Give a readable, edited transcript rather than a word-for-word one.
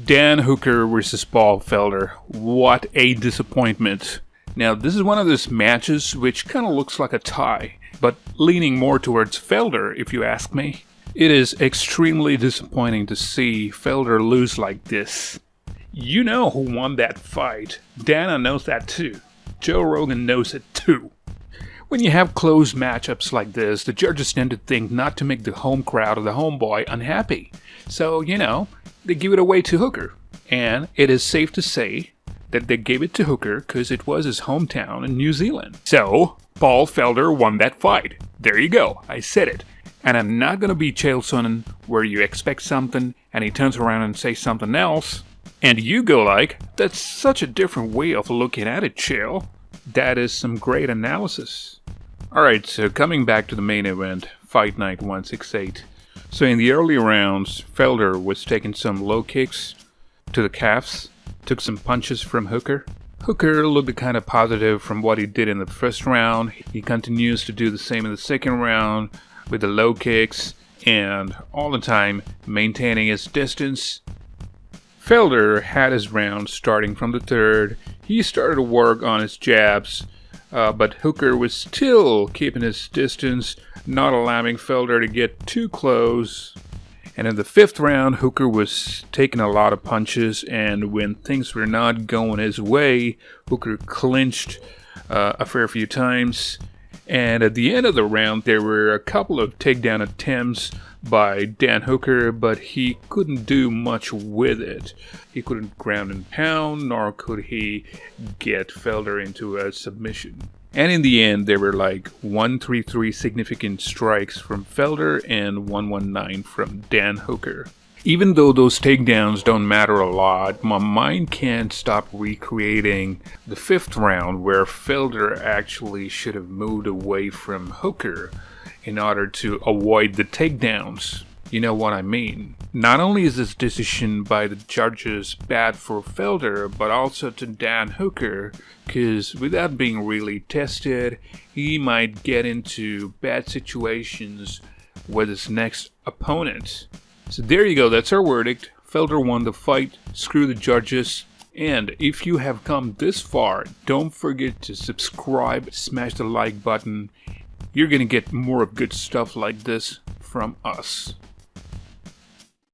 Dan Hooker versus Paul Felder. What a disappointment. Now, this is one of those matches which kind of looks like a tie, but leaning more towards Felder, if you ask me. It is extremely disappointing to see Felder lose like this. You know who won that fight. Dana knows that too. Joe Rogan knows it too. When you have close matchups like this, the judges tend to think not to make the home crowd or the homeboy unhappy. So, they give it away to Hooker. And it is safe to say that they gave it to Hooker because it was his hometown in New Zealand. So, Paul Felder won that fight. There you go, I said it. And I'm not gonna be Chael Sonnen where you expect something and he turns around and says something else. And you go like, that's such a different way of looking at it, Chael. That is some great analysis. Alright, so coming back to the main event, Fight Night 168. So in the early rounds, Felder was taking some low kicks to the calves, took some punches from Hooker. Hooker looked kind of positive from what he did in the first round. He continues to do the same in the second round with the low kicks and all the time maintaining his distance. Felder had his round starting from the third. He started to work on his jabs, but Hooker was still keeping his distance, not allowing Felder to get too close. And in the fifth round, Hooker was taking a lot of punches, and when things were not going his way, Hooker clinched a fair few times. And at the end of the round, there were a couple of takedown attempts by Dan Hooker, but he couldn't do much with it. He couldn't ground and pound, nor could he get Felder into a submission. And in the end, there were like 133 significant strikes from Felder and 119 from Dan Hooker. Even though those takedowns don't matter a lot, my mind can't stop recreating the fifth round where Felder actually should have moved away from Hooker in order to avoid the takedowns. You know what I mean? Not only is this decision by the judges bad for Felder, but also to Dan Hooker, because without being really tested, he might get into bad situations with his next opponent. So there you go, that's our verdict. Felder won the fight, screw the judges. And if you have come this far, don't forget to subscribe, smash the like button. You're gonna get more of good stuff like this from us.